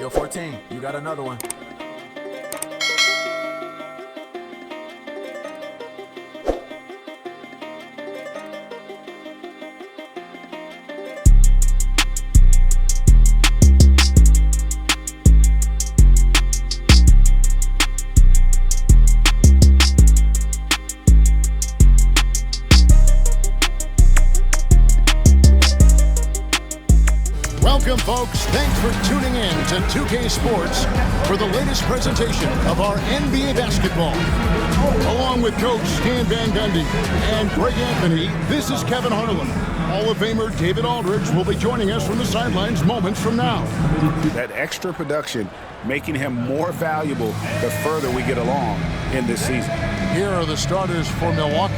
Yo, 14, you got another one. Welcome, folks. Thanks for tuning in to 2K Sports for the latest presentation of our NBA basketball. Along with Coach Stan Van Gundy and Greg Anthony, this is Kevin Harlan. Hall of Famer David Aldridge will be joining us from the sidelines moments from now. That extra production making him more valuable the further we get along in this season. Here are the starters for Milwaukee.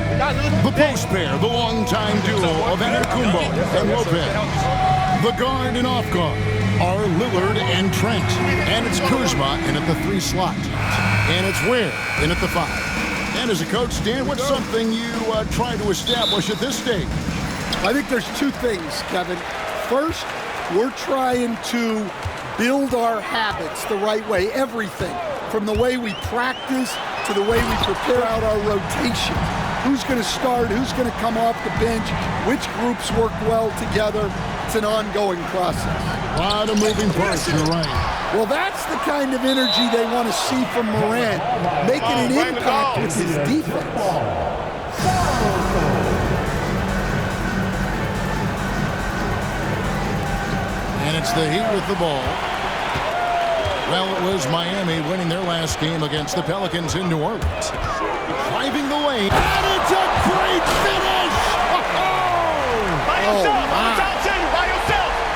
The post pair, the longtime duo of Herro and Lopez. The guard and off guard are Lillard and Trent. And it's Kuzma in at the 3 slot. And it's Ware in at the 5. And as a coach, Dan, what's something you try to establish at this stage? I think there's 2 things, Kevin. First, we're trying to build our habits the right way, everything. From the way we practice to the way we prepare out our rotation. Who's going to start, who's going to come off the bench, which groups work well together. It's an ongoing process. A lot of moving parts, you're right. Well, that's the kind of energy they want to see from Morant, making an impact with his defense. And it's the Heat with the ball. Well, it was Miami winning their last game against the Pelicans in New Orleans. Driving the lane, and it's a great finish!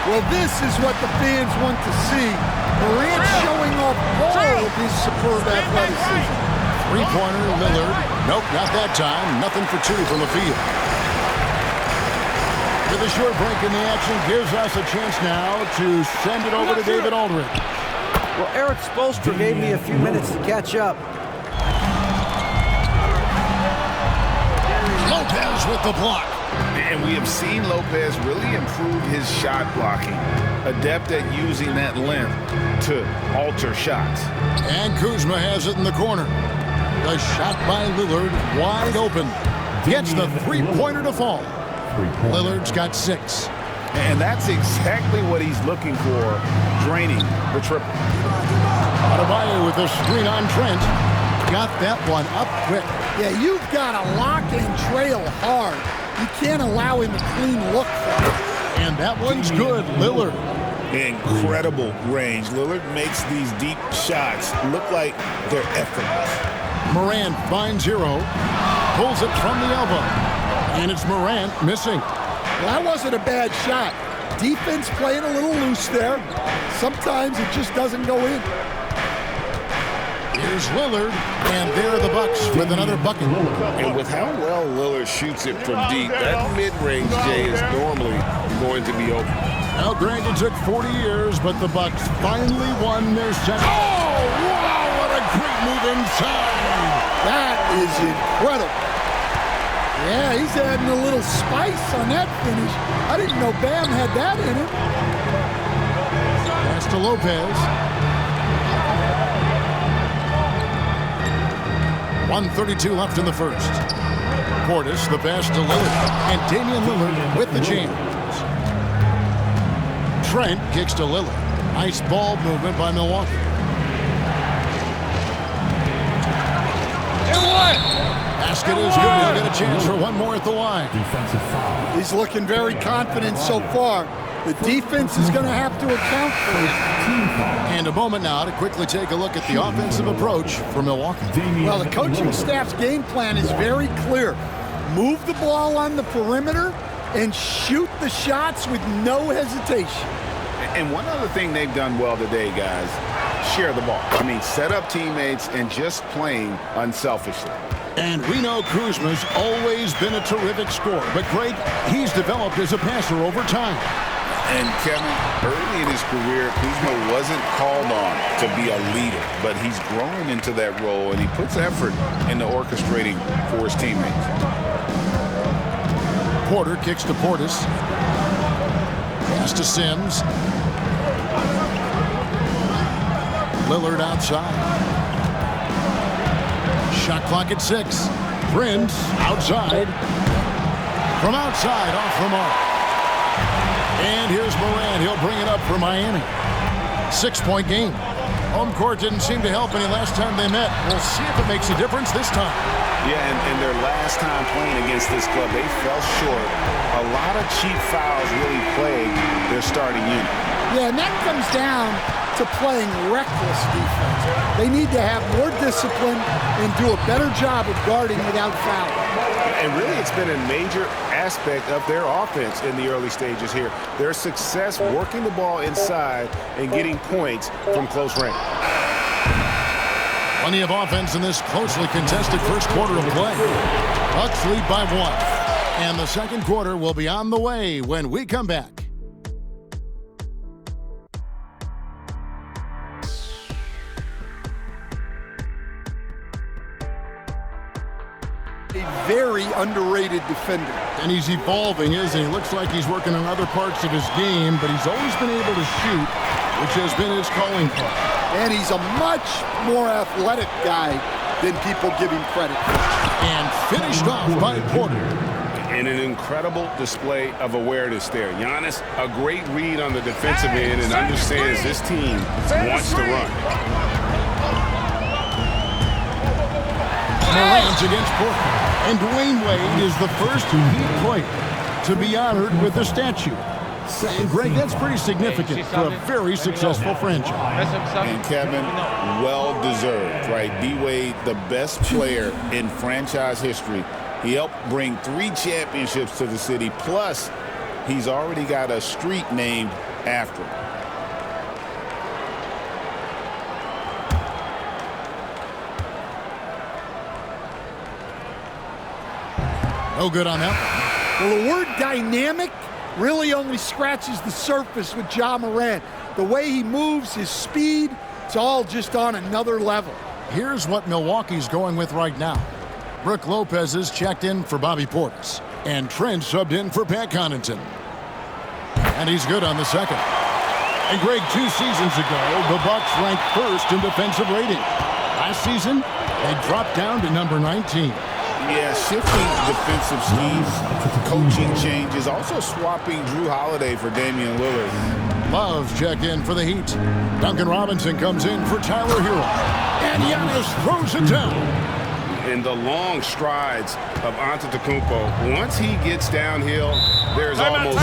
Well, this is what the fans want to see. Morant showing off all of his superb athleticism. 3-pointer, Lillard. Nope, not that time. Nothing for 2 from the field. With a short break in the action, gives us a chance now to send it over to David Aldridge. Well, Eric Spoelstra gave me a few minutes to catch up. Lopez with the block. And we have seen Lopez really improve his shot blocking, adept at using that length to alter shots. And Kuzma has it in the corner. The shot by Lillard, wide open. Gets the 3-pointer to fall. Lillard's got 6. And that's exactly what he's looking for, draining the triple. Adebayo with the screen on Trent. Got that one up quick. Yeah, you've got to lock and trail hard. You can't allow him a clean look for it. And that one's good, Lillard. Incredible range. Lillard makes these deep shots look like they're effortless. Morant finds Herro, pulls it from the elbow. And it's Morant missing. Well, that wasn't a bad shot. Defense playing a little loose there. Sometimes it just doesn't go in. Here's Lillard, and there are the Bucks with another bucket. And with how well Lillard shoots it from deep, that mid-range, Jay, is normally going to be open. Now, Greg, it took 40 years, but the Bucks finally won their second. Oh, wow, what a great move inside. That is incredible. Yeah, he's adding a little spice on that finish. I didn't know Bam had that in him. Pass to Lopez. 1:32 left in the first. Portis, the pass to Lillard. And Damian Lillard with the jam. Trent kicks to Lillard. Nice ball movement by Milwaukee. And what? Basket is good. He'll get a chance for one more at the line. Defensive foul. He's looking very confident so far. The defense is going to have to account for it. And a moment now to quickly take a look at the offensive approach for Milwaukee. Well, the coaching staff's game plan is very clear. Move the ball on the perimeter and shoot the shots with no hesitation. And one other thing they've done well today, guys, share the ball. I mean, set up teammates and just playing unselfishly. And we know Kuzma's always been a terrific scorer, but Greg, he's developed as a passer over time. And Kevin, early in his career, Kuzma wasn't called on to be a leader, but he's grown into that role, and he puts effort into orchestrating for his teammates. Porter kicks to Portis. Pass to Sims. Lillard outside. Shot clock at 6. Prince outside. From outside, off the mark. And here's Morant. He'll bring it up for Miami. 6-point game. Home court didn't seem to help any last time they met. We'll see if it makes a difference this time. Yeah, and their last time playing against this club, they fell short. A lot of cheap fouls really plagued their starting unit. Yeah, and that comes down to playing reckless defense. They need to have more discipline and do a better job of guarding without fouling. And really, it's been a major aspect of their offense in the early stages here. Their success working the ball inside and getting points from close range. Plenty of offense in this closely contested first quarter of play. Bucks lead by 1. And the second quarter will be on the way when we come back. A very underrated defender. And he's evolving, isn't he? Looks like he's working on other parts of his game, but he's always been able to shoot, which has been his calling card. And he's a much more athletic guy than people give him credit for. And finished off by Porter. And an incredible display of awareness there. Giannis, a great read on the defensive end and understands this team wants to run. Morant against Porter. And Dwayne Wade is the first Heat player to be honored with a statue. And Greg, that's pretty significant for a very successful franchise. And Kevin, well-deserved, right? D-Wade, the best player in franchise history. He helped bring 3 championships to the city, plus he's already got a street named after him. No good on that. Well, the word dynamic really only scratches the surface with Ja Morant. The way he moves, his speed, it's all just on another level. Here's what Milwaukee's going with right now. Brook Lopez is checked in for Bobby Portis. And Trent subbed in for Pat Connaughton. And he's good on the second. And Greg, 2 seasons ago, the Bucks ranked first in defensive rating. Last season, they dropped down to number 19. Yeah, shifting defensive schemes, coaching changes, also swapping Drew Holiday for Damian Lillard. Love checked in for the Heat. Duncan Robinson comes in for Tyler Herro. And Giannis throws it down. And the long strides of Antetokounmpo, once he gets downhill, there's almost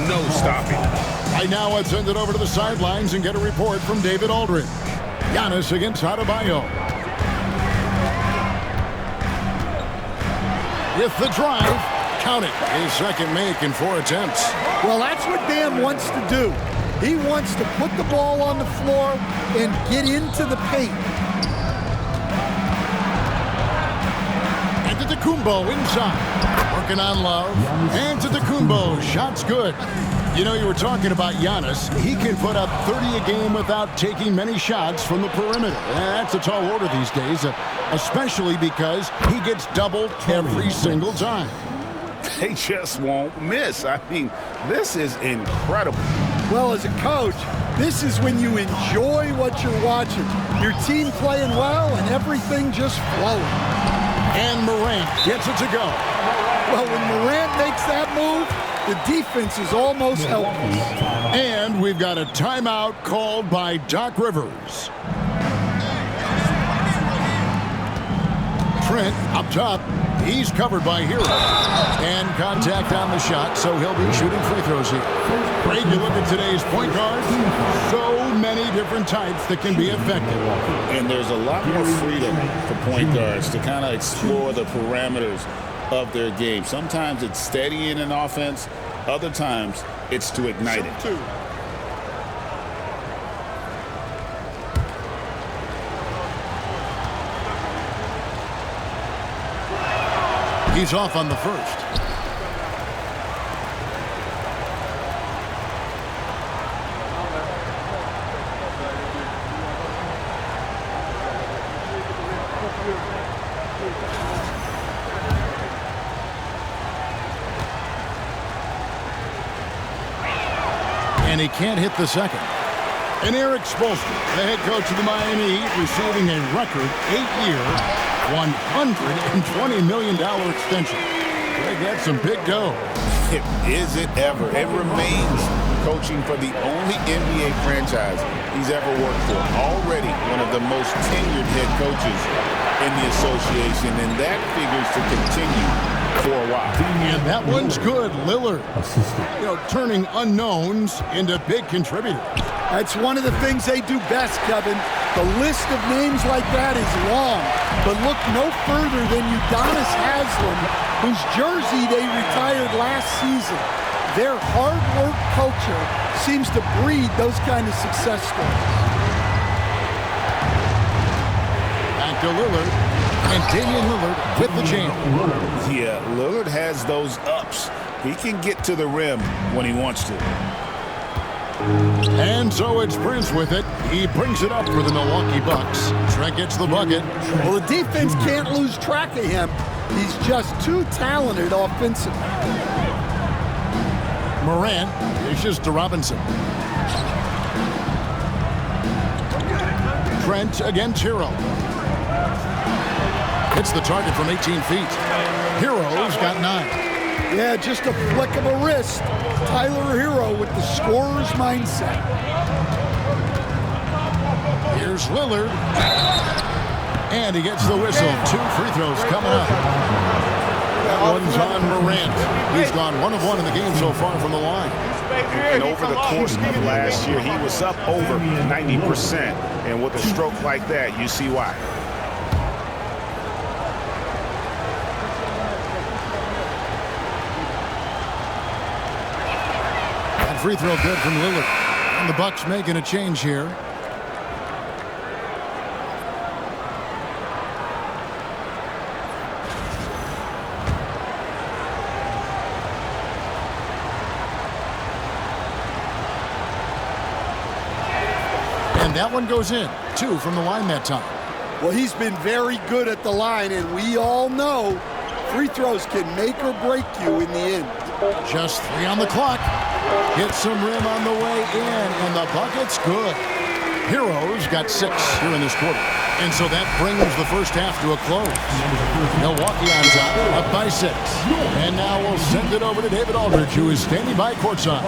no stopping. Right now, let's send it over to the sidelines and get a report from David Aldridge. Giannis against Adebayo. With the drive, count it. His second make in 4 attempts. Well, that's what Bam wants to do. He wants to put the ball on the floor and get into the paint. Antetokounmpo inside. Working on Love. Antetokounmpo, shot's good. You know, you were talking about Giannis. He can put up 30 a game without taking many shots from the perimeter. That's a tall order these days, especially because he gets doubled every single time. They just won't miss. I mean, this is incredible. Well, as a coach, this is when you enjoy what you're watching. Your team playing well and everything just flowing. And Morant gets it to go. Well, when Morant makes that move, the defense is almost helpless. And we've got a timeout called by Doc Rivers. Trent up top. He's covered by Herro. And contact on the shot, so he'll be shooting free throws here. Great, you look at today's point guards. So many different types that can be effective. And there's a lot more freedom for point guards to kind of explore the parameters of their game. Sometimes it's steadying an offense. Other times it's to ignite it. He's off on the first. And he can't hit the second. And Eric Spoelstra, the head coach of the Miami Heat, receiving a record 8-year, $120 million extension. They got some big dough. Is it ever? It remains coaching for the only NBA franchise he's ever worked for. Already one of the most tenured head coaches in the association, and that figures to continue for a while. And that one's good. Lillard, turning unknowns into big contributors. That's one of the things they do best, Kevin. The list of names like that is long, but look no further than Udonis Haslem, whose jersey they retired last season. Their hard work culture seems to breed those kind of success stories. Back to Lillard, and Damian Lillard with the jam. Yeah, Lillard has those ups. He can get to the rim when he wants to. And so it's Prince with it. He brings it up for the Milwaukee Bucks. Trent gets the bucket. Well, the defense can't lose track of him. He's just too talented offensively. Morant dishes to Robinson. Trent against Herro. Hits the target from 18 feet. Herro's got 9. Yeah, just a flick of a wrist. Tyler Herro with the scorer's mindset. Here's Lillard. And he gets the whistle. 2 free throws coming up. That one's on Morant. He's gone 1 of 1 in the game so far from the line. And over the course of last year, he was up over 90%. And with a stroke like that, you see why. Free throw good from Lillard. And the Bucks making a change here. And that one goes in. 2 from the line that time. Well, he's been very good at the line, and we all know free throws can make or break you in the end. Just 3 on the clock. Hits some rim on the way in, and the bucket's good. Herro's got 6 here in this quarter. And so that brings the first half to a close. Milwaukee on top, up by 6. And now we'll send it over to David Aldridge, who is standing by courtside.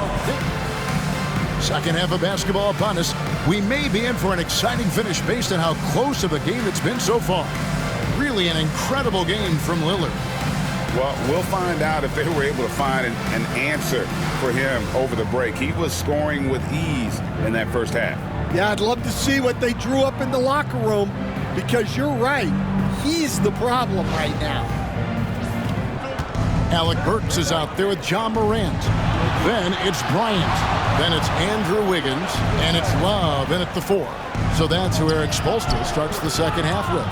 Second half of basketball upon us. We may be in for an exciting finish based on how close of a game it's been so far. Really an incredible game from Lillard. Well, we'll find out if they were able to find an answer for him over the break. He was scoring with ease in that first half. Yeah, I'd love to see what they drew up in the locker room, because you're right. He's the problem right now. Alec Burks is out there with John Morant. Then it's Bryant. Then it's Andrew Wiggins. And it's Love in at the 4. So that's who Eric Spoelstra starts the second half with.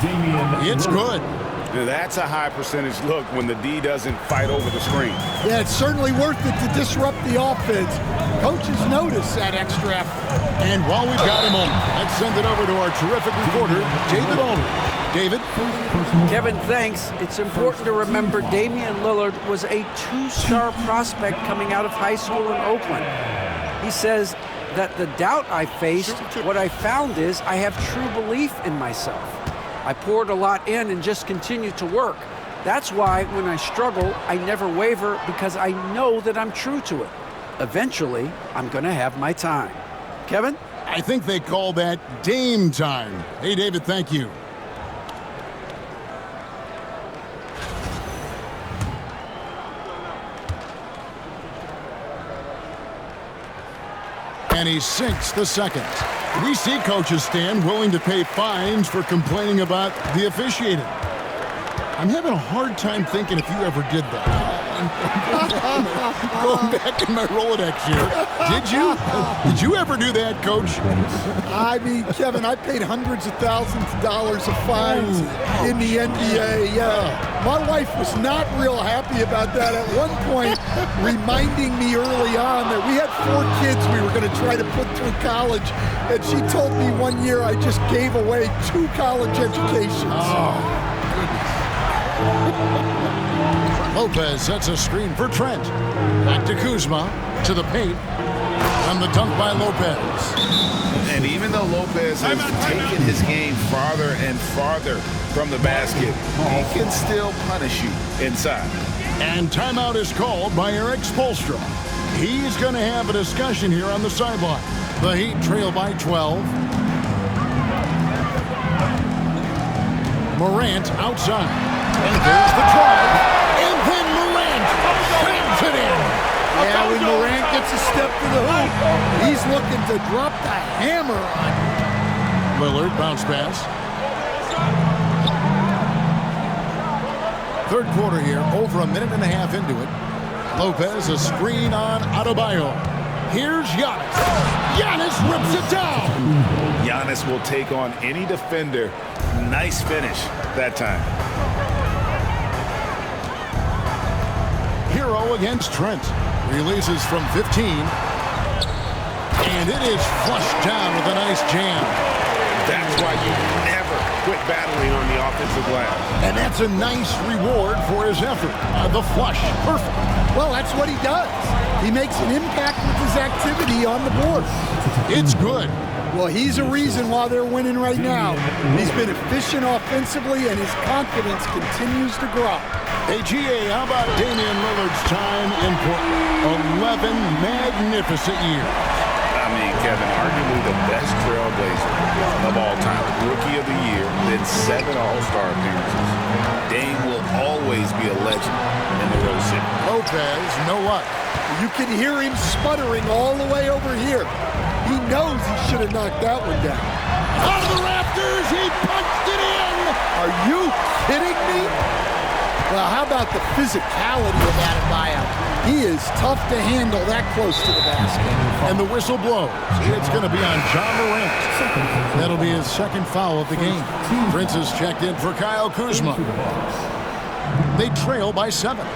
It's good. Now that's a high percentage look when the D doesn't fight over the screen. Yeah, it's certainly worth it to disrupt the offense. Coaches notice that extra effort. And while we've got a moment, let's send it over to our terrific reporter, David Aldridge. David? Kevin, thanks. It's important to remember Damian Lillard was a 2-star prospect coming out of high school in Oakland. He says that the doubt I faced, what I found is I have true belief in myself. I poured a lot in and just continued to work. That's why when I struggle, I never waver, because I know that I'm true to it. Eventually, I'm going to have my time. Kevin? I think they call that Dame time. Hey, David, thank you. And he sinks the second. We see coaches stand willing to pay fines for complaining about the officiating. I'm having a hard time thinking if you ever did that. Going back in my Rolodex here. Did you? Did you ever do that, Coach? I mean, Kevin, I paid hundreds of thousands of dollars of fines in the NBA. My wife was not real happy about that at one point, reminding me early on that we had 4 kids we were going to try to put through college. And she told me one year I just gave away 2 college educations. Oh, goodness. Lopez sets a screen for Trent. Back to Kuzma, to the paint. on the dunk by Lopez. And even though Lopez has taken his game farther and farther from the basket, he can still punish you inside. And timeout is called by Eric Spoelstra. He's going to have a discussion here on the sideline. The Heat trail by 12. Morant outside. And there's the drive. And then Morant slams it in. Yeah, when Morant gets a step to the hoop, he's looking to drop the hammer on him. Lillard bounce pass. Third quarter here, over a minute and a half into it. Lopez, a screen on Adebayo. Here's Giannis. Giannis rips it down. Giannis will take on any defender. Nice finish that time. Herro against Trent. Releases from 15. And it is flushed down with a nice jam. That's why you never quit battling on the offensive glass. And that's a nice reward for his effort. The flush, perfect. Well, that's what he does. He makes an impact with his activity on the board. It's good. Well, he's a reason why they're winning right now. He's been efficient offensively, and his confidence continues to grow. Hey, GA, how about Damian Lillard's time in Portland? 11 magnificent years. I mean, Kevin, arguably the best trailblazer of all time. Rookie of the year, then 7 All-Star appearances. Dame will always be a legend in the Rose City. Lopez, no luck. You can hear him sputtering all the way over here. He knows he should have knocked that one down. Out of the rafters, he punched it in! Are you kidding me? Well, how about the physicality of Adebayo? He is tough to handle that close to the basket. And the whistle blows. It's going to be on John Morant. That'll be his second foul of the game. Prince is checked in for Kyle Kuzma. They trail by 7.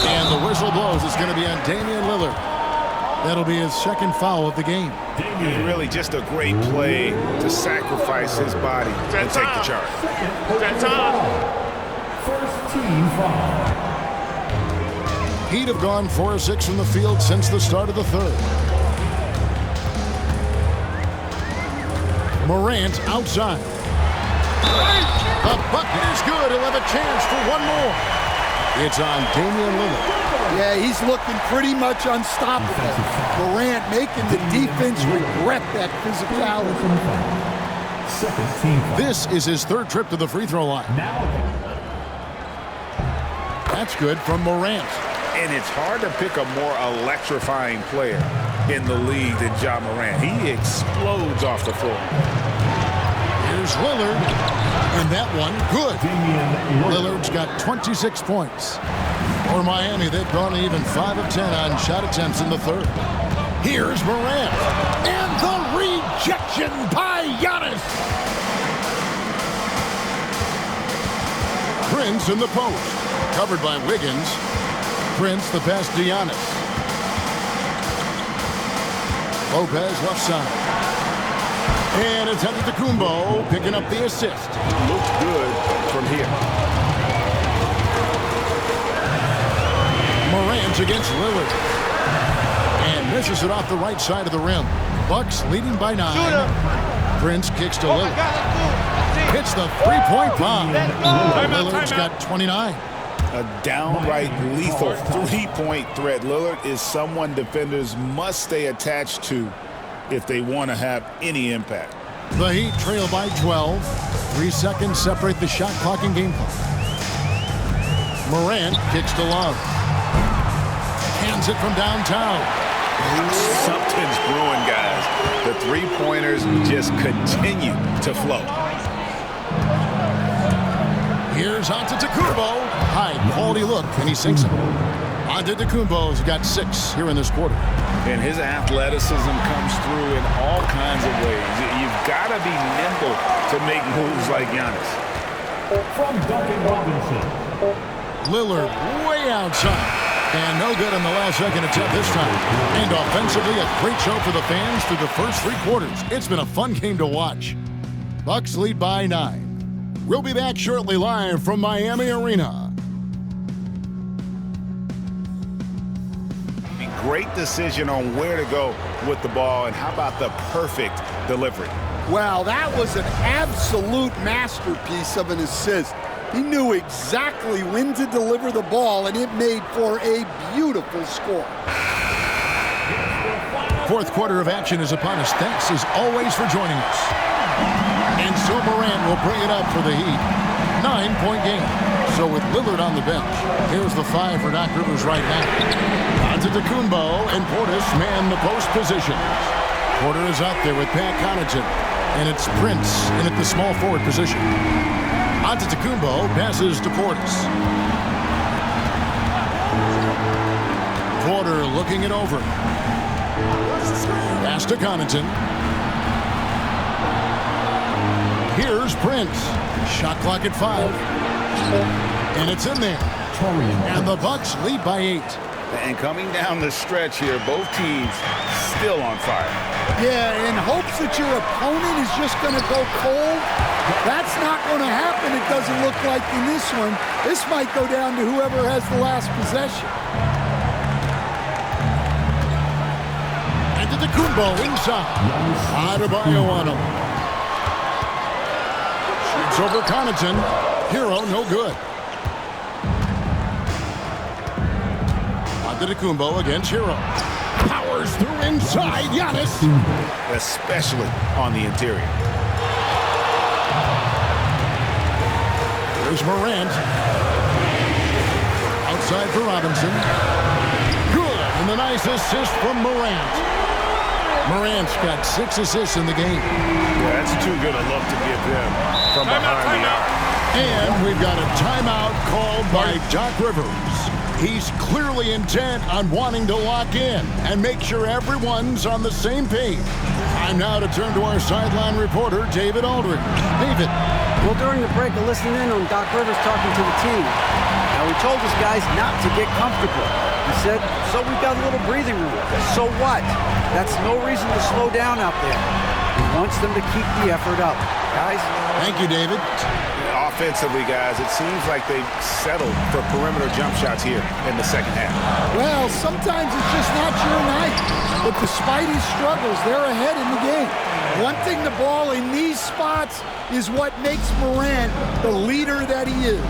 And the whistle blows. It's going to be on Damian Lillard. That'll be his second foul of the game. Really just a great play to sacrifice his body and take the charge. That's on. First team foul. Heat have gone 4 of 6 from the field since the start of the third. Morant outside. The bucket is good. He'll have a chance for one more. It's on Damian Lillard. Yeah, he's looking pretty much unstoppable. Morant making the defense regret that physicality. Second team foul. This is his third trip to the free throw line. That's good from Morant. And it's hard to pick a more electrifying player in the league than Ja Morant. He explodes off the floor. Here's Lillard. And that one, good. Lillard's got 26 points. For Miami, they've gone even 5 of 10 on shot attempts in the third. Here's Morant. And the rejection by Giannis. Prince in the post. Covered by Wiggins. Prince the pass to Giannis. Lopez left side. And it's Antetokounmpo picking up the assist. Looked good from here. Morant against Lillard. And misses it off the right side of the rim. Bucks leading by 9. Prince kicks to Lillard. Hits the three-point bomb. Lillard's got 29. A downright lethal three-point threat. Lillard is someone defenders must stay attached to if they want to have any impact. The Heat trail by 12. 3 seconds separate the shot clock and game clock. Morant kicks to Love. Hands it from downtown. Something's brewing, guys. The three-pointers just continue to flow. Here's Antetokounmpo. High quality look, and he sinks it. Antetokounmpo's got 6 here in this quarter. And his athleticism comes through in all kinds of ways. You've got to be nimble to make moves like Giannis. From Duncan Robinson. Lillard way outside. And no good on the last second attempt this time. And offensively, a great show for the fans through the first 3 quarters. It's been a fun game to watch. Bucks lead by 9. We'll be back shortly live from Miami Arena. great decision on where to go with the ball, and how about the perfect delivery? Well, that was an absolute masterpiece of an assist. He knew exactly when to deliver the ball, and it made for a beautiful score. Fourth quarter of action is upon us. Thanks as always for joining us. And so Morant will bring it up for the Heat. 9-point game. So with Lillard on the bench, here's the 5 for Doc Rivers right now. Antetokounmpo and Portis man the post positions. Porter is out there with Pat Connaughton, and it's Prince in at the small forward position. Antetokounmpo passes to Portis. Porter looking it over. Pass to Connaughton. Here's Prince. Shot clock at 5. And it's in there. And the Bucks lead by 8. And coming down the stretch here, both teams still on fire. Yeah, in hopes that your opponent is just going to go cold. That's not going to happen, it doesn't look like in this one. This might go down to whoever has the last possession. Antetokounmpo inside. Adebayo on him. Shoots over Connaughton. Herro, no good. Antetokounmpo against Herro. Powers through inside. Giannis. Especially on the interior. There's Morant. Outside for Robinson. Good. And the nice assist from Morant. Morant's got 6 assists in the game. Yeah, that's too good a look to give them from behind the arc. And we've got a timeout called by Doc Rivers. He's clearly intent on wanting to lock in and make sure everyone's on the same page. Time now to turn to our sideline reporter, David Aldridge. David. Well, during the break, I listened in on Doc Rivers talking to the team. Now, he told his guys not to get comfortable. He said, so we've got a little breathing room. So what? That's no reason to slow down out there. He wants them to keep the effort up. Guys? Thank you, David. Offensively, guys, it seems like they've settled for perimeter jump shots here in the second half. Well, sometimes it's just not your night. But despite his struggles, they're ahead in the game. Wanting the ball in these spots is what makes Morant the leader that he is.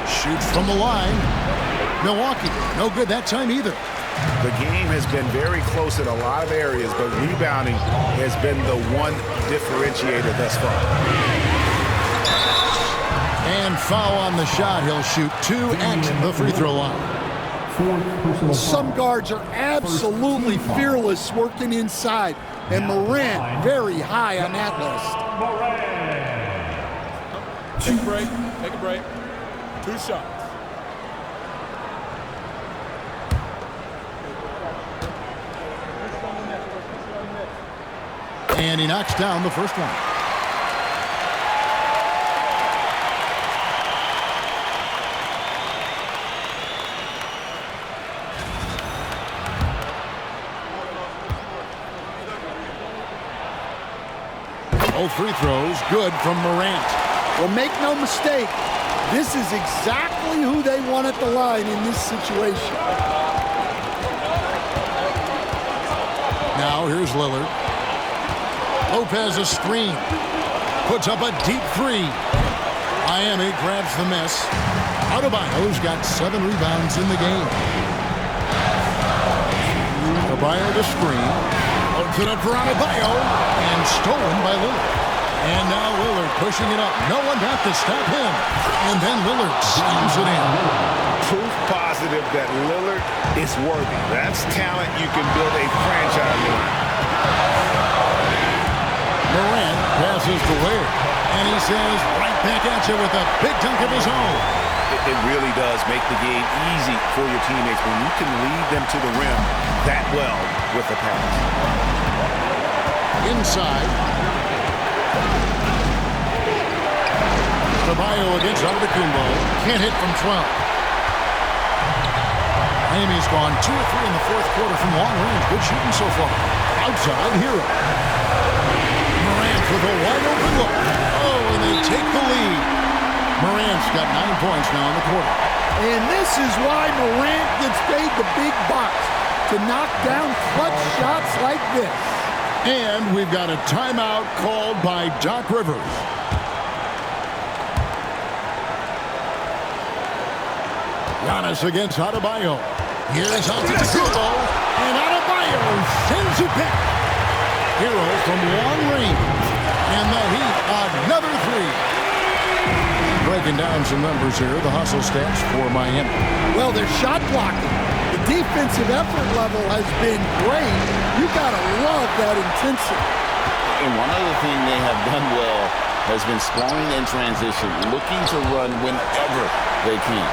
Shoots from the line. Milwaukee, no good that time either. The game has been very close in a lot of areas, but rebounding has been the one differentiator thus far. And foul on the shot. He'll shoot 2 at the free throw line. Some guards are absolutely fearless working inside, and Morant very high on that list. Take a break. Take a break. 2 shots. And he knocks down the first one. Both free throws good from Morant. Well, make no mistake, this is exactly who they want at the line in this situation. Now here's Lillard. Lopez a screen. Puts up a deep 3. Miami grabs the miss. Adebayo's got 7 rebounds in the game. Adebayo the screen. Opens it up for Adebayo. And stolen by Lillard. And now Lillard pushing it up. No one got to stop him. And then Lillard slams it in. Proof positive that Lillard is worthy. That's talent you can build a franchise around. Morant passes to Ware, and he says right back at you with a big dunk of his own. It really does make the game easy for your teammates when you can lead them to the rim that well with the pass. Inside. Adebayo against Antetokounmpo. Can't hit from 12. Miami's gone 2 of 3 in the fourth quarter from long range. Good shooting so far. Outside, Herro. Morant with a wide open look. Oh, and they take the lead. Morant's got 9 points now in the quarter. And this is why Morant gets paid the big bucks, to knock down clutch shots like this. And we've got a timeout called by Doc Rivers. Giannis against Adebayo. Here's Antetokounmpo, and Adebayo sends it back. Herro from long range, and the Heat another three. Breaking down some numbers here, the hustle stats for Miami. Well, their shot blocking. The defensive effort level has been great. You gotta love that intensity. And one other thing they have done well has been scoring in transition, looking to run whenever they can.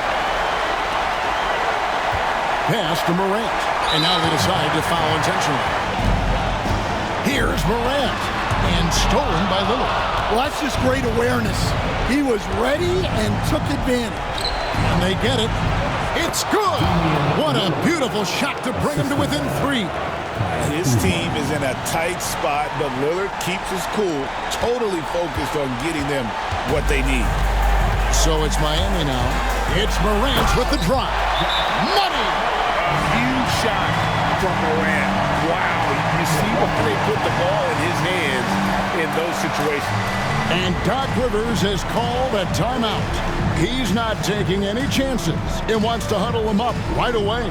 Pass to Morant, and now they decide to foul intentionally. Here's Morant, and stolen by Lillard. Well, that's just great awareness. He was ready and took advantage. And they get it. It's good. What a beautiful shot to bring him to within three. His team is in a tight spot, but Lillard keeps his cool, totally focused on getting them what they need. So it's Miami now. It's Morant with the drive. Money! Huge shot from Morant. Wow, you see why they put the ball in his hands in those situations. And Doc Rivers has called a timeout. He's not taking any chances and wants to huddle them up right away.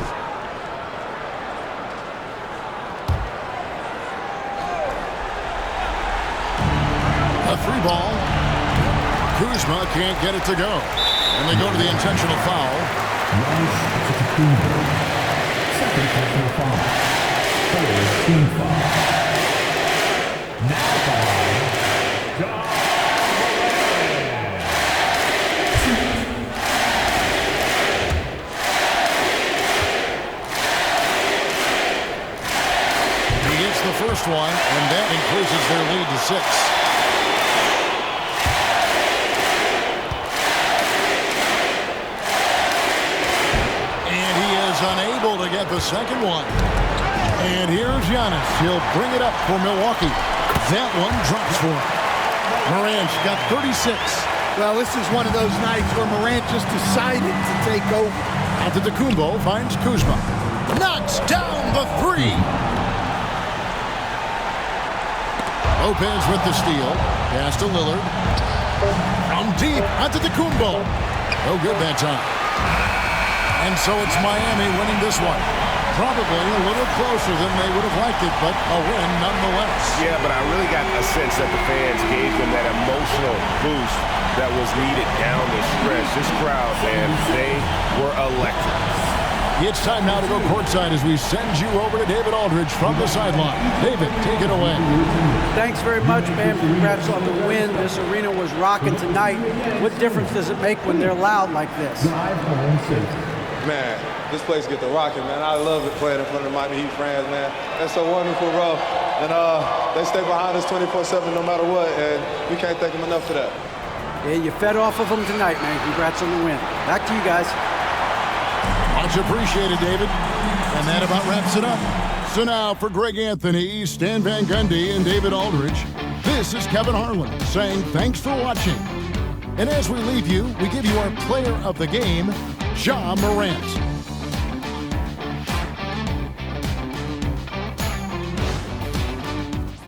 A free ball. Kuzma can't get it to go. And they go to the intentional foul. Second personal foul. Third team foul. Now foul. He gets the first one, and that increases their lead to 6. Unable to get the second one. And here's Giannis. He'll bring it up for Milwaukee. That one drops for him. Morant got 36. Well, this is one of those nights where Morant just decided to take over. Antetokounmpo finds Kuzma. Knocks down the three. Lopez with the steal. Pass to Lillard. From deep, Antetokounmpo. No good that time. And so it's Miami winning this one. Probably a little closer than they would have liked it, but a win nonetheless. Yeah, but I really got a sense that the fans gave them that emotional boost that was needed down the stretch. This crowd, man, they were electric. It's time now to go courtside as we send you over to David Aldridge from the sideline. David, take it away. Thanks very much, man. Congrats on the win. This arena was rocking tonight. What difference does it make when they're loud like this? Man, this place get the rocking, man. I love it playing in front of the Miami Heat fans, man. That's so wonderful, bro. And they stay behind us 24/7 no matter what, and we can't thank them enough for that. Yeah, you fed off of them tonight, man. Congrats on the win. Back to you guys. Much appreciated, David. And that about wraps it up. So now for Greg Anthony, Stan Van Gundy, and David Aldridge, this is Kevin Harlan saying thanks for watching. And as we leave you, we give you our player of the game, Ja Morant.